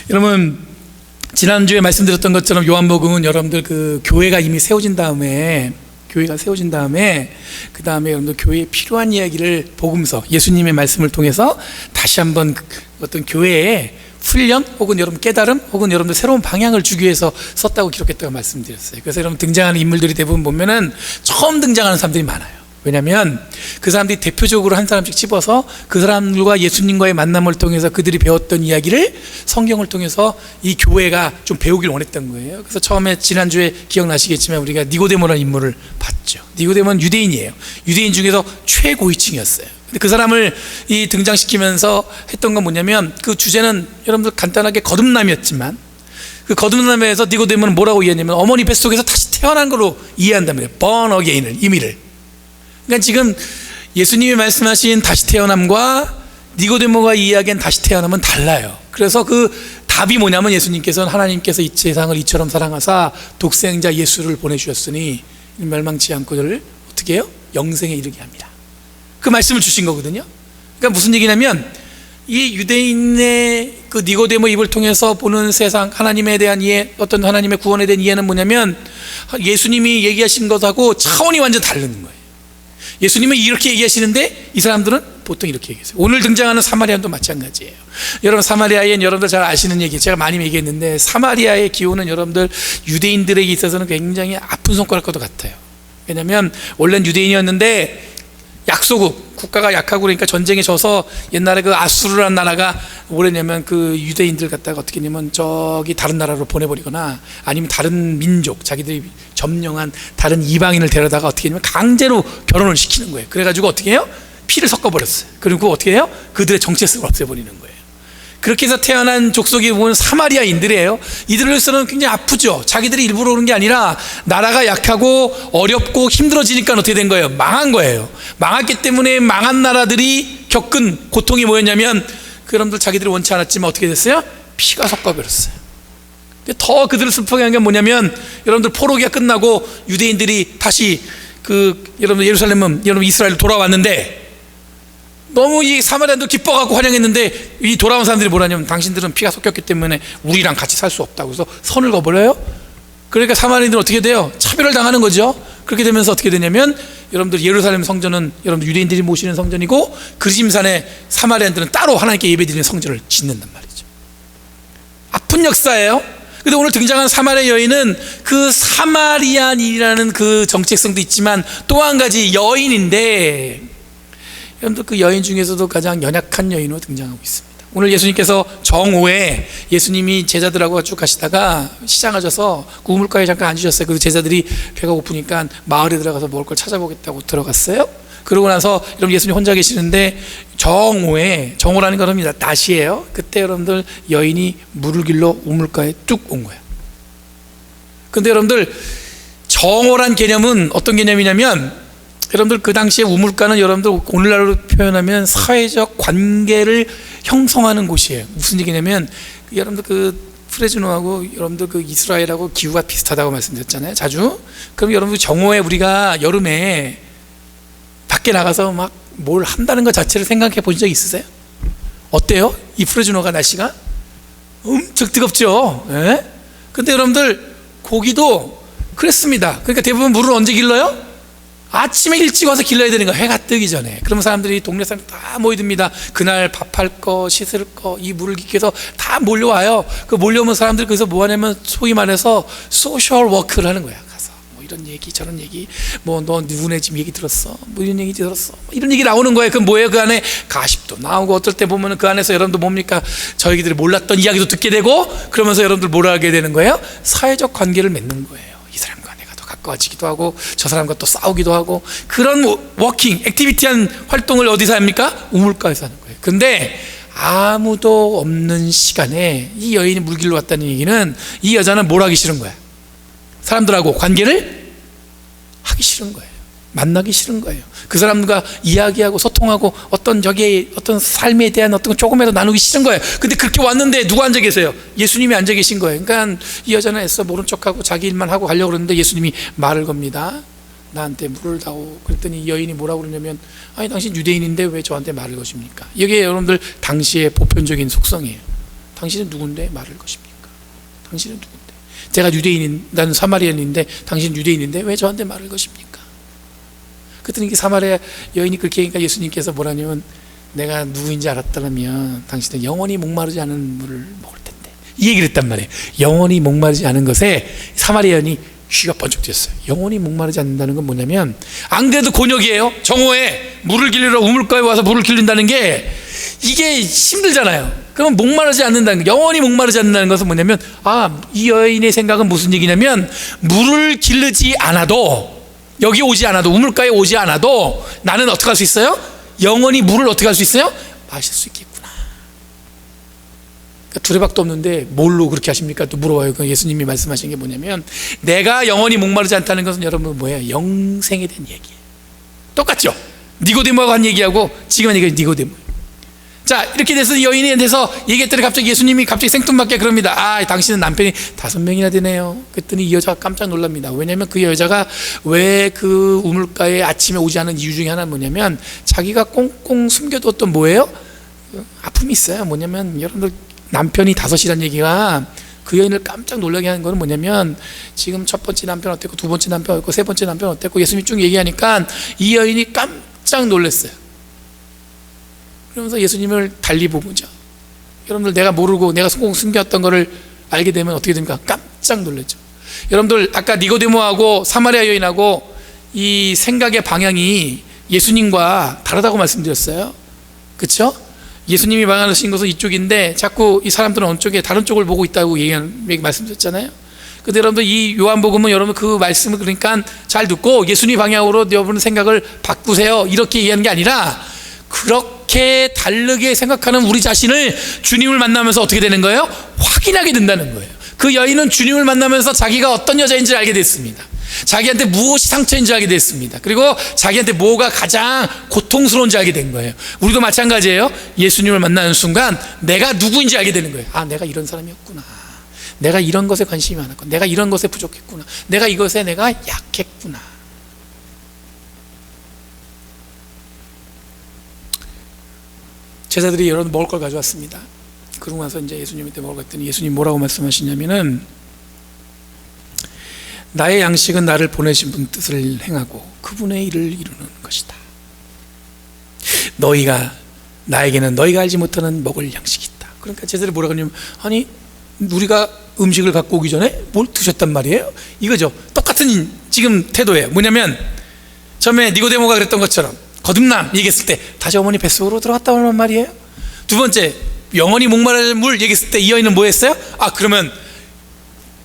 여러분, 지난주에 말씀드렸던 것처럼 요한복음은 여러분들 그 교회가 이미 세워진 다음에 그 다음에 여러분들 교회에 필요한 이야기를 복음서, 예수님의 말씀을 통해서 다시 한번 어떤 교회에 훈련 혹은 여러분 깨달음 혹은 여러분들 새로운 방향을 주기 위해서 썼다고 기록했다고 말씀드렸어요. 그래서 여러분 등장하는 인물들이 대부분 보면은 처음 등장하는 사람들이 많아요. 왜냐하면 그 사람들이 대표적으로 한 사람씩 집어서 그 사람들과 예수님과의 만남을 통해서 그들이 배웠던 이야기를 성경을 통해서 이 교회가 좀 배우길 원했던 거예요. 그래서 처음에 지난주에 기억나시겠지만 우리가 니고데모라는 인물을 봤죠. 니고데모는 유대인이에요. 유대인 중에서 최고위층이었어요. 근데 그 사람을 등장시키면서 했던 건 뭐냐면, 그 주제는 여러분들 간단하게 거듭남이었지만, 그 거듭남에서 니고데모는 뭐라고 이해했냐면 어머니 뱃속에서 다시 태어난 걸로 이해한답니다. born again을, 의미를. 그러니까 지금 예수님이 말씀하신 다시 태어남과 니고데모가 이야기한 다시 태어남은 달라요. 그래서 그 답이 뭐냐면, 예수님께서는 하나님께서 이 세상을 이처럼 사랑하사 독생자 예수를 보내주셨으니 멸망치 않고를 어떻게 해요? 영생에 이르게 합니다. 그 말씀을 주신 거거든요. 그러니까 무슨 얘기냐면, 이 유대인의 그 니고데모 입을 통해서 보는 세상, 하나님에 대한 이해, 어떤 하나님의 구원에 대한 이해는 뭐냐면, 예수님이 얘기하신 것하고 차원이 완전 다른 거예요. 예수님은 이렇게 얘기하시는데 이 사람들은 보통 이렇게 얘기했어요. 오늘 등장하는 사마리아도 마찬가지예요. 여러분, 사마리아엔 여러분들 잘 아시는 얘기, 제가 많이 얘기했는데, 사마리아의 기호는 여러분들 유대인들에게 있어서는 굉장히 아픈 손가락과도 같아요. 왜냐하면 원래는 유대인이었는데 약소국, 국가가 약하고 그러니까 전쟁에 져서 옛날에 그 아수르라는 나라가 뭐랬냐면, 그 유대인들 갖다가 어떻게 했냐면 저기 다른 나라로 보내버리거나 아니면 다른 민족, 자기들이 점령한 다른 이방인을 데려다가 어떻게 했냐면 강제로 결혼을 시키는 거예요. 그래가지고 어떻게 해요? 피를 섞어버렸어요. 그리고 어떻게 해요? 그들의 정체성을 없애버리는 거예요. 그렇게 해서 태어난 족속이 보면 사마리아인들이에요. 이들로서는 굉장히 아프죠. 자기들이 일부러 오는 게 아니라 나라가 약하고 어렵고 힘들어지니까 어떻게 된 거예요? 망한 거예요. 망했기 때문에 망한 나라들이 겪은 고통이 뭐였냐면, 그 여러분들 자기들이 원치 않았지만 어떻게 됐어요? 피가 섞어버렸어요. 더 그들을 슬프게 한 게 뭐냐면, 여러분들 포로기가 끝나고 유대인들이 다시 여러분 예루살렘은 여러분 이스라엘로 돌아왔는데, 너무 이 사마리아도 기뻐갖고 환영했는데, 이 돌아온 사람들이 뭐라냐면, 당신들은 피가 섞였기 때문에 우리랑 같이 살 수 없다고 해서 선을 그어버려요. 그러니까 사마리아인들은 어떻게 돼요? 차별을 당하는 거죠. 그렇게 되면서 어떻게 되냐면, 여러분들 예루살렘 성전은 여러분들 유대인들이 모시는 성전이고, 그리심산에 사마리아인들은 따로 하나님께 예배드리는 성전을 짓는단 말이죠. 아픈 역사예요. 근데 오늘 등장한 사마리아 여인은 그 사마리안이라는 그 정체성도 있지만 또 한 가지 여인인데, 여러분들 그 여인 중에서도 가장 연약한 여인으로 등장하고 있습니다. 오늘 예수님께서 정오에 예수님이 제자들하고 쭉 가시다가 시장하셔서 그 우물가에 잠깐 앉으셨어요. 그래서 제자들이 배가 고프니까 마을에 들어가서 먹을 걸 찾아보겠다고 들어갔어요. 그러고 나서 여러분 예수님 혼자 계시는데, 정오라는 건 낮이에요. 그때 여러분들 여인이 물을 길러 우물가에 뚝 온 거예요. 근데 여러분들 정오란 개념은 어떤 개념이냐면, 여러분들 그 당시에 우물가는 여러분들 오늘날로 표현하면 사회적 관계를 형성하는 곳이에요. 무슨 얘기냐면, 여러분들 그 프레즈노하고 여러분들 그 이스라엘하고 기후가 비슷하다고 말씀드렸잖아요, 자주. 그럼 여러분들 정오에 우리가 여름에 밖에 나가서 막 뭘 한다는 것 자체를 생각해 보신 적 있으세요? 어때요? 이 프레즈노가 날씨가 엄청 뜨겁죠. 예? 근데 여러분들 고기도 그랬습니다. 그러니까 대부분 물을 언제 길러요? 아침에 일찍 와서 길러야 되는 거예요. 해가 뜨기 전에. 그러면 사람들이, 동네 사람들 다 모이듭니다. 그날 밥할 거, 씻을 거, 이 물을 기게 해서 다 몰려와요. 그 몰려오면 사람들이 거기서 뭐 하냐면, 소위 말해서 소셜 워크를 하는 거야. 가서 뭐 이런 얘기 저런 얘기, 뭐 너 누구네 집 얘기 들었어, 뭐 이런 얘기 들었어, 뭐 이런 얘기 나오는 거예요. 그럼 뭐예요? 그 안에 가십도 나오고, 어떨 때 보면은 그 안에서 여러분들 뭡니까? 저희들이 몰랐던 이야기도 듣게 되고, 그러면서 여러분들 뭐라 하게 되는 거예요? 사회적 관계를 맺는 거예요. 이 사람과 내가 더 가까워지기도 하고, 저 사람과 또 싸우기도 하고, 그런 워킹, 액티비티한 활동을 어디서 합니까? 우물가에서 하는 거예요. 근데 아무도 없는 시간에 이 여인이 물 길러 왔다는 얘기는, 이 여자는 뭘 하기 싫은 거야? 사람들하고 관계를 하기 싫은 거예요. 만나기 싫은 거예요. 그 사람과 이야기하고 소통하고 어떤 삶에 대한 어떤 조금이라도 나누기 싫은 거예요. 근데 그렇게 왔는데 누가 앉아 계세요? 예수님이 앉아 계신 거예요. 그러니까 이 여자는 애써 모른 척하고 자기 일만 하고 가려고 그러는데, 예수님이 말을 겁니다. 나한테 물을 다오. 그랬더니 여인이 뭐라고 그러냐면, 아니 당신 유대인인데 왜 저한테 말을 거십니까? 이게 여러분들 당시의 보편적인 속성이에요. 당신은 누군데 말할 것입니까? 당신은 누군데? 제가 유대인인, 나는 사마리아인인데 당신은 유대인인데 왜 저한테 말할 것입니까? 그랬더니 사마리아 여인이 그렇게 하니까 예수님께서 뭐라냐면, 내가 누구인지 알았다면 당신은 영원히 목마르지 않은 물을 먹을 텐데, 이 얘기를 했단 말이에요. 영원히 목마르지 않은 것에 사마리아 여인이 귀가 번쩍 뜨였어요. 영원히 목마르지 않는다는 건 뭐냐면, 안 그래도 곤욕이에요. 정오에 물을 길르러 우물가에 와서 물을 길른다는 게 이게 힘들잖아요. 그럼 목마르지 않는다는 거, 영원히 목마르지 않는다는 것은 뭐냐면, 이 여인의 생각은 무슨 얘기냐면, 물을 길르지 않아도, 여기 오지 않아도, 우물가에 오지 않아도 나는 어떻게 할 수 있어요? 영원히 물을 어떻게 할 수 있어요? 마실 수 있겠구나. 그러니까 두레박도 없는데 뭘로 그렇게 하십니까? 또 물어봐요. 예수님이 말씀하신 게 뭐냐면, 내가 영원히 목마르지 않다는 것은 여러분 뭐예요? 영생에 대한 얘기예요. 똑같죠? 니고데모하고 한 얘기하고 지금 한 얘기가 니고데모. 자, 이렇게 돼서 여인에 대해서 얘기했더니 갑자기 예수님이 갑자기 생뚱맞게 그럽니다. 당신은 남편이 5명이나 되네요. 그랬더니 이 여자가 깜짝 놀랍니다. 왜냐하면 그 여자가 왜 그 우물가에 아침에 오지 않은 이유 중에 하나는 뭐냐면, 자기가 꽁꽁 숨겨뒀던 뭐예요? 아픔이 있어요. 뭐냐면, 여러분들 남편이 5이라는 얘기가 그 여인을 깜짝 놀라게 하는 거는 뭐냐면, 지금 첫 번째 남편 어땠고, 두 번째 남편 어땠고, 세 번째 남편 어땠고, 예수님이 쭉 얘기하니까 이 여인이 깜짝 놀랐어요. 그러면서 예수님을 달리 보죠. 여러분들, 내가 모르고 내가 꽁꽁 숨겼던 거를 알게 되면 어떻게 됩니까? 깜짝 놀랐죠. 여러분들, 아까 니고데모하고 사마리아 여인하고 이 생각의 방향이 예수님과 다르다고 말씀드렸어요. 그렇죠? 예수님이 방향하신 것은 이쪽인데 자꾸 이 사람들은 어느 쪽에, 다른 쪽을 보고 있다고 말씀드렸잖아요. 근데 여러분들, 이 요한복음은 여러분 그 말씀을 그러니까 잘 듣고 예수님 방향으로 여러분 생각을 바꾸세요, 이렇게 얘기하는 게 아니라, 그렇게 다르게 생각하는 우리 자신을 주님을 만나면서 어떻게 되는 거예요? 확인하게 된다는 거예요. 그 여인은 주님을 만나면서 자기가 어떤 여자인지 알게 됐습니다. 자기한테 무엇이 상처인지 알게 됐습니다. 그리고 자기한테 뭐가 가장 고통스러운지 알게 된 거예요. 우리도 마찬가지예요. 예수님을 만나는 순간 내가 누구인지 알게 되는 거예요. 내가 이런 사람이었구나. 내가 이런 것에 관심이 많았구나. 내가 이런 것에 부족했구나. 내가 이것에 내가 약했구나. 제자들이 여러분 먹을 걸 가져왔습니다. 그러고 나서 이제 예수님한테 먹으러 갔더니 예수님 뭐라고 말씀하시냐면은, 나의 양식은 나를 보내신 분 뜻을 행하고 그분의 일을 이루는 것이다. 나에게는 너희가 알지 못하는 먹을 양식이 있다. 그러니까 제자들이 뭐라고 하냐면, 아니 우리가 음식을 갖고 오기 전에 뭘 드셨단 말이에요? 이거죠. 똑같은 지금 태도예요. 뭐냐면, 처음에 니고데모가 그랬던 것처럼 거듭남 얘기했을 때 다시 어머니 뱃속으로 들어갔다 오는 말이에요. 두 번째, 영원히 목마를 물 얘기했을 때 이 여인은 뭐 했어요? 그러면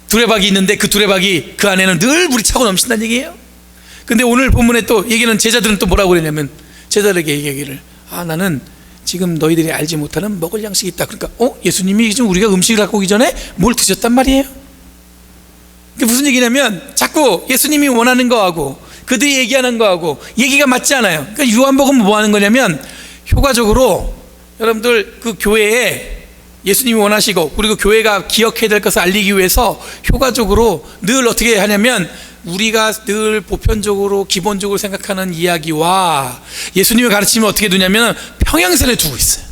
두레박이 있는데 그 두레박이 그 안에는 늘 물이 차고 넘친다는 얘기예요. 근데 오늘 본문에 또 얘기는, 제자들은 또 뭐라고 그랬냐면, 제자들에게 이 얘기를, 나는 지금 너희들이 알지 못하는 먹을 양식이 있다. 그러니까 예수님이 지금 우리가 음식을 갖고 오기 전에 뭘 드셨단 말이에요. 그게 무슨 얘기냐면, 자꾸 예수님이 원하는 거하고 그들이 얘기하는 거하고 얘기가 맞지 않아요. 그러니까 요한복음은 뭐 하는 거냐면, 효과적으로 여러분들 그 교회에 예수님이 원하시고 그리고 교회가 기억해야 될 것을 알리기 위해서 효과적으로 늘 어떻게 하냐면, 우리가 늘 보편적으로 기본적으로 생각하는 이야기와 예수님의 가르침을 어떻게 두냐면 평행선에 두고 있어요.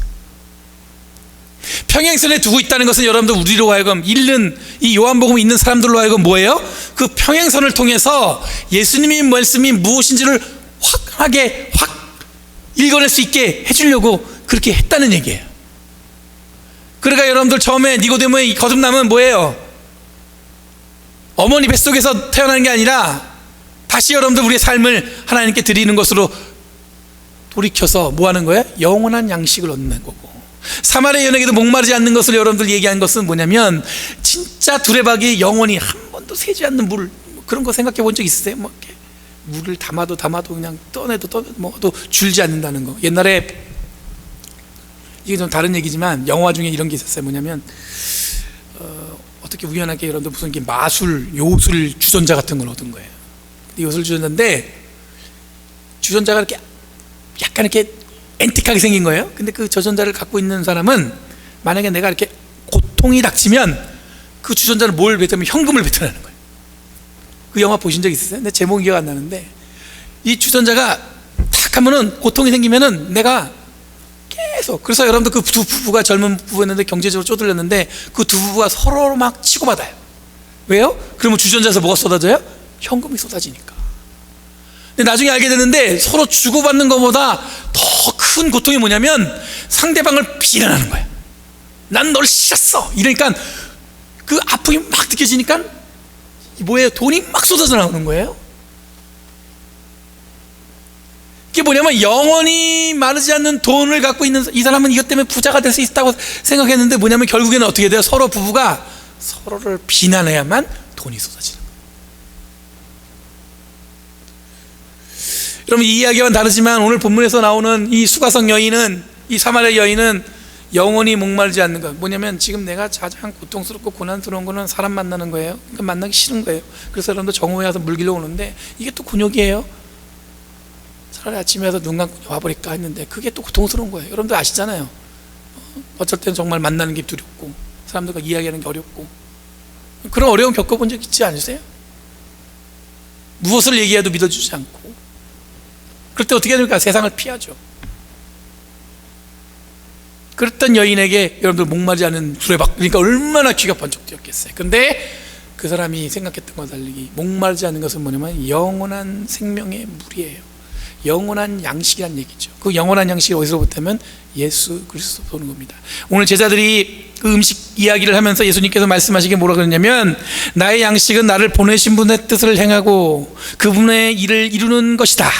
평행선에 두고 있다는 것은 여러분들, 우리로 하여금 읽는 이 요한복음을 읽는 사람들로 하여금 뭐예요? 그 평행선을 통해서 예수님의 말씀이 무엇인지를 확하게 읽어낼 수 있게 해주려고 그렇게 했다는 얘기예요. 그러니까 여러분들, 처음에 니고데모의 거듭남은 뭐예요? 어머니 뱃속에서 태어나는 게 아니라 다시 여러분들 우리의 삶을 하나님께 드리는 것으로 돌이켜서 뭐 하는 거예요? 영원한 양식을 얻는 거고, 사마리아 여인에게도 목마르지 않는 것을 여러분들 얘기한 것은 뭐냐면, 진짜 두레박이 영원히 한 번도 새지 않는 물, 그런 거 생각해 본 적 있으세요? 이렇게 물을 담아도 그냥 떠내도 뭐도 줄지 않는다는 거. 옛날에, 이게 좀 다른 얘기지만 영화 중에 이런 게 있었어요. 뭐냐면 어떻게 우연하게 여러분들 무슨 요술 주전자 같은 걸 얻은 거예요. 요술 주전자인데 주전자가 이렇게 약간 이렇게 앤틱하게 생긴 거예요. 근데 그 주전자를 갖고 있는 사람은 만약에 내가 이렇게 고통이 닥치면 그 주전자를 뭘 뱉으면 현금을 뱉어내는 거예요. 그 영화 보신 적 있으세요? 내 제목이 기억 안 나는데, 이 주전자가 탁 하면은 고통이 생기면은 내가 계속. 그래서 여러분들 그 두 부부가 젊은 부부였는데 경제적으로 쪼들렸는데 그 두 부부가 서로 막 치고받아요. 왜요? 그러면 주전자에서 뭐가 쏟아져요? 현금이 쏟아지니까. 근데 나중에 알게 됐는데 서로 주고받는 것보다 더 큰 고통이 뭐냐면 상대방을 비난하는 거야. 난 널 싫었어. 이러니까 그 아픔이 막 느껴지니까 뭐예요? 돈이 막 쏟아져 나오는 거예요. 이게 뭐냐면 영원히 마르지 않는 돈을 갖고 있는 이 사람은 이것 때문에 부자가 될 수 있다고 생각했는데 뭐냐면 결국에는 어떻게 돼요? 서로 부부가 서로를 비난해야만 돈이 쏟아지는 거예요. 여러분, 이 이야기와는 다르지만 오늘 본문에서 나오는 이 수가성 여인은, 이 사마리아 여인은 영원히 목마르지 않는 것. 뭐냐면 지금 내가 가장 고통스럽고 고난스러운 거는 사람 만나는 거예요. 그러니까 만나기 싫은 거예요. 그래서 여러분들 정오에 와서 물 길러 오는데 이게 또 곤욕이에요. 차라리 아침에 와서 눈 감고 와버릴까 했는데 그게 또 고통스러운 거예요. 여러분들 아시잖아요. 어쩔 때는 정말 만나는 게 두렵고 사람들과 이야기하는 게 어렵고 그런 어려움 겪어본 적 있지 않으세요? 무엇을 얘기해도 믿어주지 않고 그럴 때 어떻게 됩니까? 세상을 피하죠. 그랬던 여인에게 여러분들 목마르지 않은 수레박, 그러니까 얼마나 귀가 번쩍 뜨였겠어요. 근데 그 사람이 생각했던 것과 달리 목마르지 않는 것은 뭐냐면 영원한 생명의 물이에요. 영원한 양식이란 얘기죠. 그 영원한 양식이 어디서부터 하면 예수 그리스도부터 오는 겁니다. 오늘 제자들이 그 음식 이야기를 하면서 예수님께서 말씀하시기에 뭐라 그러냐면 나의 양식은 나를 보내신 분의 뜻을 행하고 그분의 일을 이루는 것이다.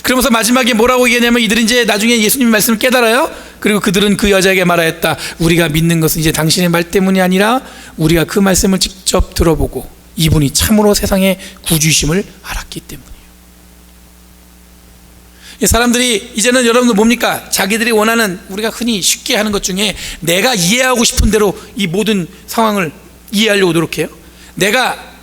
그러면서 마지막에 뭐라고 얘기하냐면 이들은 이제 나중에 예수님 말씀을 깨달아요. 그리고 그들은 그 여자에게 말하였다. 우리가 믿는 것은 이제 당신의 말 때문이 아니라 우리가 그 말씀을 직접 들어보고 이분이 참으로 세상의 구주이심을 알았기 때문이에요. 사람들이 이제는 여러분들 뭡니까? 자기들이 원하는, 우리가 흔히 쉽게 하는 것 중에 내가 이해하고 싶은 대로 이 모든 상황을 이해하려고 노력해요. 내가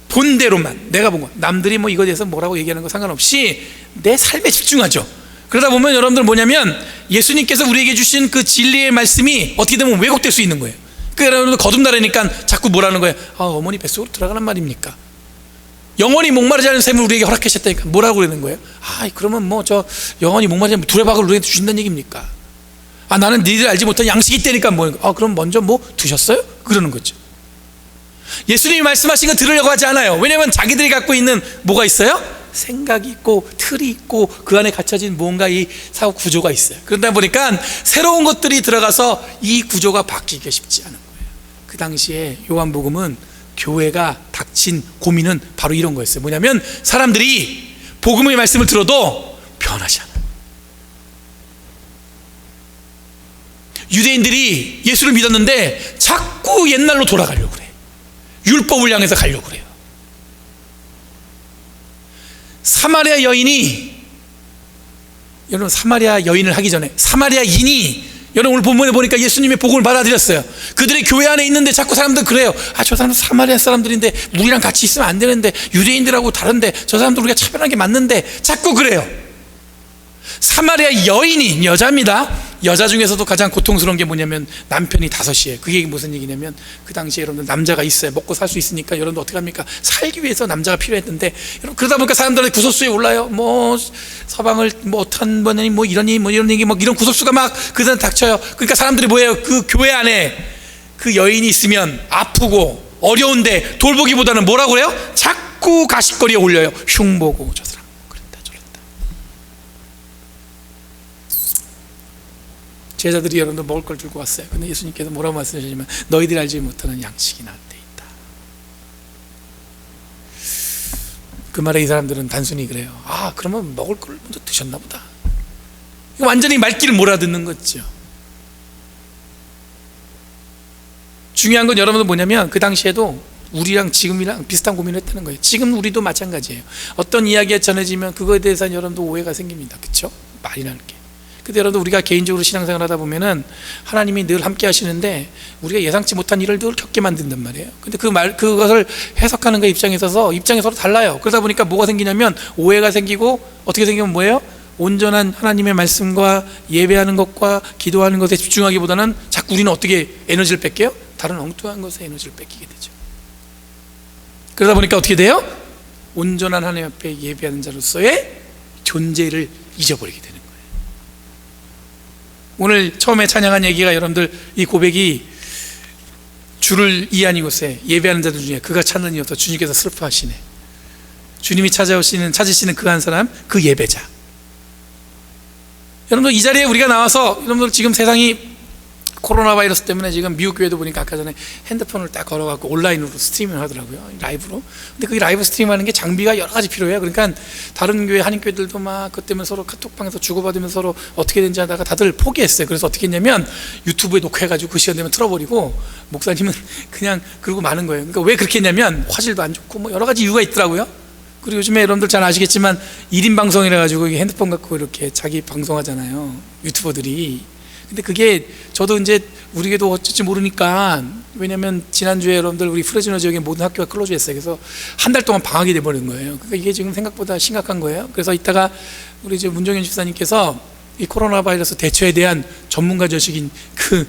본 대로만, 내가 본 거, 남들이 뭐 이거에 대해서 뭐라고 얘기하는 거 상관없이 내 삶에 집중하죠. 그러다 보면 여러분들 뭐냐면 예수님께서 우리에게 주신 그 진리의 말씀이 어떻게 되면 왜곡될 수 있는 거예요. 그 여러분들 거듭나라니까 자꾸 뭐라는 거예요? 어머니 뱃속으로 들어가란 말입니까? 영원히 목마르지 않은 삶을 우리에게 허락하셨다니까 뭐라고 그러는 거예요? 그러면 뭐 저 영원히 목마르지 않은 두레박을 우리에게 주신다는 얘기입니까? 나는 니들 알지 못한 양식이 있다니까 뭐 그럼 먼저 뭐 두셨어요? 그러는 거죠. 예수님이 말씀하신 거 들으려고 하지 않아요. 왜냐하면 자기들이 갖고 있는 뭐가 있어요? 생각이 있고 틀이 있고 그 안에 갇혀진 뭔가 이 사고 구조가 있어요. 그러다 보니까 새로운 것들이 들어가서 이 구조가 바뀌기가 쉽지 않은 거예요. 그 당시에 요한복음은 교회가 닥친 고민은 바로 이런 거였어요. 뭐냐면 사람들이 복음의 말씀을 들어도 변하지 않아요. 유대인들이 예수를 믿었는데 자꾸 옛날로 돌아가려고 그래요. 율법을 향해서 가려고 그래요. 사마리아 여인이, 여러분 사마리아 여인을 하기 전에 사마리아인이, 여러분 오늘 본문에 보니까 예수님의 복음을 받아들였어요. 그들의 교회 안에 있는데 자꾸 사람들 그래요. 저 사람은 사마리아 사람들인데 우리랑 같이 있으면 안 되는데, 유대인들하고 다른데 저 사람들 우리가 차별하는 게 맞는데, 자꾸 그래요. 사마리아 여인이, 여자입니다. 여자 중에서도 가장 고통스러운 게 뭐냐면 남편이 5이에요. 그게 무슨 얘기냐면 그 당시에 여러분들 남자가 있어야 먹고 살 수 있으니까 여러분들 어떻게 합니까? 살기 위해서 남자가 필요했는데, 여러분 그러다 보니까 사람들이 구설수에 올라요. 뭐 서방을 뭐 어떤 번이 뭐 이러니 뭐 이런 얘기 뭐 이런 구설수가 막 그들 닥쳐요. 그러니까 사람들이 뭐예요? 그 교회 안에 그 여인이 있으면 아프고 어려운데 돌보기보다는 뭐라고 그래요? 자꾸 가십거리에 올려요. 흉보고 저 사람 그랬다 저랬다. 제자들이 여러분들 먹을 걸 들고 왔어요. 근데 예수님께서 뭐라고 말씀하시냐면 너희들이 알지 못하는 양식이 나한테 있다. 그 말에 이 사람들은 단순히 그래요. 그러면 먹을 걸 먼저 드셨나 보다. 완전히 말귀를 몰아듣는 거죠. 중요한 건 여러분들 뭐냐면 그 당시에도 우리랑 지금이랑 비슷한 고민을 했다는 거예요. 지금 우리도 마찬가지예요. 어떤 이야기가 전해지면 그거에 대해서 여러분도 오해가 생깁니다. 그렇죠? 말이라는 게. 근데 여러분 우리가 개인적으로 신앙생활 하다 보면은 하나님이 늘 함께 하시는데 우리가 예상치 못한 일을 늘 겪게 만든단 말이에요. 근데 그것을 해석하는 그 입장에 있어서 입장이 서로 달라요. 그러다 보니까 뭐가 생기냐면 오해가 생기고, 어떻게 생기면 뭐예요? 온전한 하나님의 말씀과 예배하는 것과 기도하는 것에 집중하기보다는 자꾸 우리는 어떻게 에너지를 뺏겨요? 다른 엉뚱한 것에 에너지를 뺏기게 되죠. 그러다 보니까 어떻게 돼요? 온전한 하나님 앞에 예배하는 자로서의 존재를 잊어버리게 되는 거예요. 오늘 처음에 찬양한 얘기가, 여러분들 이 고백이 주를 이해한 이곳에 예배하는 자들 중에 그가 찾는 이여서 주님께서 슬퍼하시네. 주님이 찾으시는 그 한 사람, 그 예배자. 여러분들 이 자리에 우리가 나와서, 여러분들 지금 세상이 코로나 바이러스 때문에 지금 미국 교회도 보니까 아까 전에 핸드폰을 딱 걸어갖고 온라인으로 스트리밍을 하더라고요, 라이브로. 근데 그 라이브 스트리밍하는 게 장비가 여러 가지 필요해요. 그러니까 다른 교회, 한인교회들도 막 그것 때문에 서로 카톡방에서 주고받으면서 서로 어떻게 된지 하다가 다들 포기했어요. 그래서 어떻게 했냐면 유튜브에 녹화해가지고 그 시간 되면 틀어버리고, 목사님은 그냥 그러고 마는 거예요. 그러니까 왜 그렇게 했냐면 화질도 안 좋고 뭐 여러 가지 이유가 있더라고요. 그리고 요즘에 여러분들 잘 아시겠지만 1인 방송이라 가지고 핸드폰 갖고 이렇게 자기 방송하잖아요, 유튜버들이. 근데 그게 저도 이제 우리에게도 어쩔지 모르니까, 왜냐면 지난주에 여러분들 우리 프레즈너 지역의 모든 학교가 클로즈했어요. 그래서 한 달 동안 방학이 돼버린 거예요. 그러니까 이게 지금 생각보다 심각한 거예요. 그래서 이따가 우리 이제 문정현 집사님께서 이 코로나 바이러스 대처에 대한 전문가 저식인 그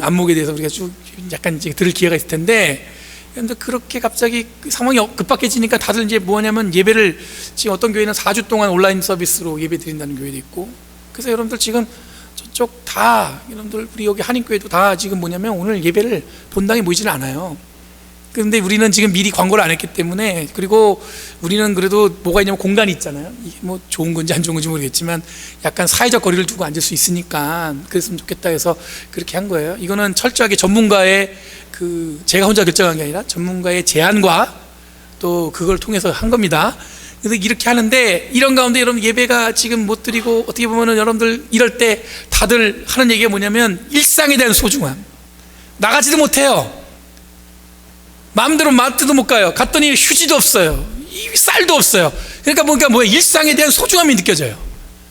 안목에 대해서 우리가 쭉 약간 이제 들을 기회가 있을 텐데, 그런데 그렇게 갑자기 상황이 급박해지니까 다들 이제 뭐냐면 예배를, 지금 어떤 교회는 4주 동안 온라인 서비스로 예배 드린다는 교회도 있고. 그래서 여러분들 지금 저쪽 다, 여러분들 우리 여기 한인교회도 다 지금 뭐냐면 오늘 예배를 본당에 모이지는 않아요. 그런데 우리는 지금 미리 광고를 안 했기 때문에, 그리고 우리는 그래도 뭐가 있냐면 공간이 있잖아요. 이게 뭐 좋은 건지 안 좋은 건지 모르겠지만 약간 사회적 거리를 두고 앉을 수 있으니까 그랬으면 좋겠다 해서 그렇게 한 거예요. 이거는 철저하게 전문가의 제가 혼자 결정한 게 아니라 전문가의 제안과 또 그걸 통해서 한 겁니다. 그래서 이렇게 하는데, 이런 가운데 여러분 예배가 지금 못 드리고, 어떻게 보면은 여러분들 이럴 때 다들 하는 얘기가 뭐냐면 일상에 대한 소중함. 나가지도 못해요. 마음대로 마트도 못 가요. 갔더니 휴지도 없어요. 쌀도 없어요. 그러니까 뭔가 일상에 대한 소중함이 느껴져요.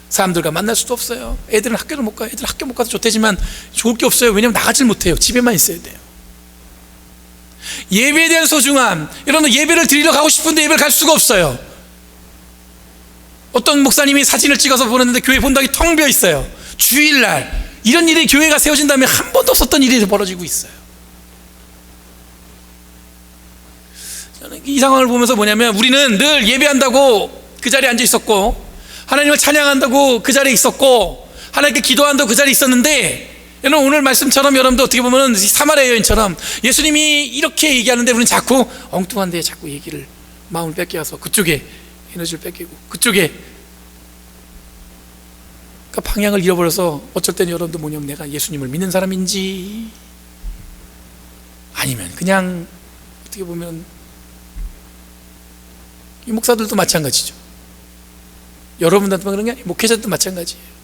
사람들과 만날 수도 없어요. 애들은 학교를 못 가요. 애들 학교 못 가도 좋대지만 좋을 게 없어요. 왜냐면 나가질 못해요. 집에만 있어야 돼요. 예배에 대한 소중함. 여러분 예배를 드리러 가고 싶은데 예배를 갈 수가 없어요. 어떤 목사님이 사진을 찍어서 보냈는데 교회 본당이 텅 비어 있어요. 주일날 이런 일이 교회가 세워진 다음에 한 번도 없었던 일이 벌어지고 있어요. 저는 이 상황을 보면서 뭐냐면, 우리는 늘 예배한다고 그 자리에 앉아 있었고, 하나님을 찬양한다고 그 자리에 있었고, 하나님께 기도한다고 그 자리에 있었는데, 여러분 오늘 말씀처럼 여러분도 어떻게 보면 사마리아 여인처럼 예수님이 이렇게 얘기하는데 우리는 자꾸 엉뚱한 데에 자꾸 얘기를, 마음을 뺏겨서 그쪽에 에너지를 뺏기고 그쪽에, 그러니까 방향을 잃어버려서 어쩔 때는 여러분도 뭐냐면 내가 예수님을 믿는 사람인지, 아니면 그냥 어떻게 보면 이 목사들도 마찬가지죠. 여러분들한테만 그런 게 아니에요. 목회자들도 마찬가지예요.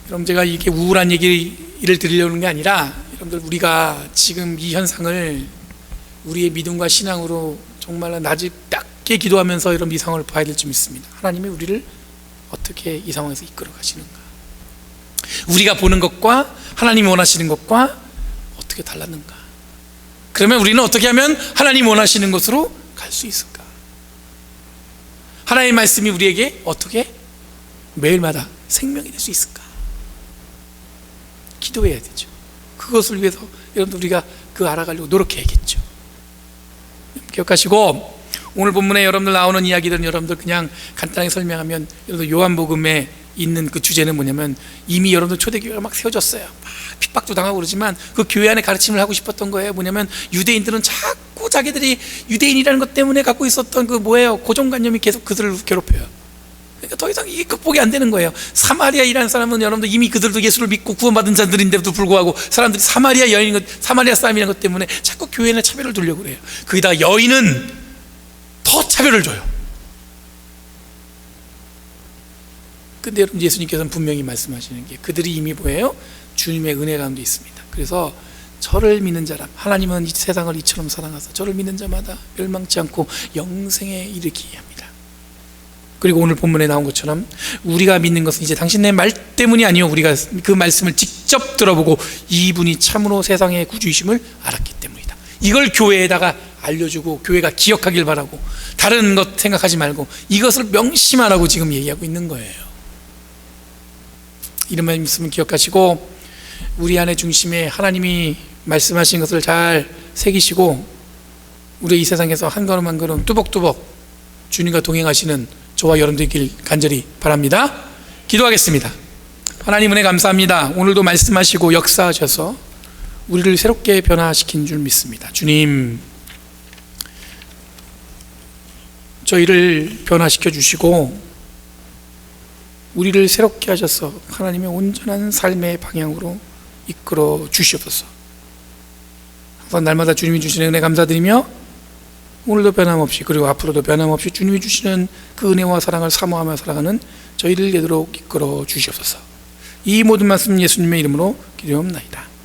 여러분 제가 이게 우울한 얘기를 드리려는 게 아니라, 여러분들 우리가 지금 이 현상을 우리의 믿음과 신앙으로 정말 낮게 기도하면서 여러분 이 상황을 봐야 될 줄 믿습니다. 하나님이 우리를 어떻게 이 상황에서 이끌어 가시는가, 우리가 보는 것과 하나님이 원하시는 것과 어떻게 달랐는가, 그러면 우리는 어떻게 하면 하나님이 원하시는 것으로 갈 수 있을까, 하나님의 말씀이 우리에게 어떻게 매일마다 생명이 될 수 있을까, 기도해야 되죠. 그것을 위해서 여러분들 우리가 알아가려고 노력해야겠죠. 기억하시고, 오늘 본문에 여러분들 나오는 이야기들은 여러분들 그냥 간단하게 설명하면, 여러분들 요한복음에 있는 그 주제는 뭐냐면, 이미 여러분들 초대교회가 막 세워졌어요. 막 핍박도 당하고 그러지만 그 교회 안에 가르침을 하고 싶었던 거예요. 뭐냐면 유대인들은 자꾸 자기들이 유대인이라는 것 때문에 갖고 있었던 고정관념이 계속 그들을 괴롭혀요. 그러니까 더 이상 이게 극복이 안 되는 거예요. 사마리아이라는 사람은 여러분들 이미 그들도 예수를 믿고 구원받은 자들인데도 불구하고 사람들이 사마리아 사람이라는 것 때문에 자꾸 교회에 차별을 두려고 그래요. 거기다가 여인은 더 차별을 줘요. 근데 여러분 예수님께서는 분명히 말씀하시는 게, 그들이 이미 뭐예요? 주님의 은혜 가운데 있습니다. 그래서 저를 믿는 자라, 하나님은 이 세상을 이처럼 사랑하사 저를 믿는 자마다 멸망치 않고 영생에 이르게 합니다. 그리고 오늘 본문에 나온 것처럼 우리가 믿는 것은 이제 당신의 말 때문이 아니요, 우리가 그 말씀을 직접 들어보고 이분이 참으로 세상의 구주이심을 알았기 때문이다. 이걸 교회에다가 알려주고 교회가 기억하길 바라고, 다른 것 생각하지 말고 이것을 명심하라고 지금 얘기하고 있는 거예요. 이런 말씀 기억하시고, 우리 안의 중심에 하나님이 말씀하신 것을 잘 새기시고, 우리 이 세상에서 한 걸음 한 걸음 뚜벅뚜벅 주님과 동행하시는 저와 여러분들길 간절히 바랍니다. 기도하겠습니다. 하나님 은혜 감사합니다. 오늘도 말씀하시고 역사하셔서 우리를 새롭게 변화시킨 줄 믿습니다. 주님, 저희를 변화시켜 주시고 우리를 새롭게 하셔서 하나님의 온전한 삶의 방향으로 이끌어 주시옵소서. 항상 날마다 주님이 주시는 은혜 감사드리며 오늘도 변함없이 그리고 앞으로도 변함없이 주님이 주시는 그 은혜와 사랑을 사모하며 살아가는 저희를 되도록 이끌어 주시옵소서. 이 모든 말씀 예수님의 이름으로 기도하옵나이다.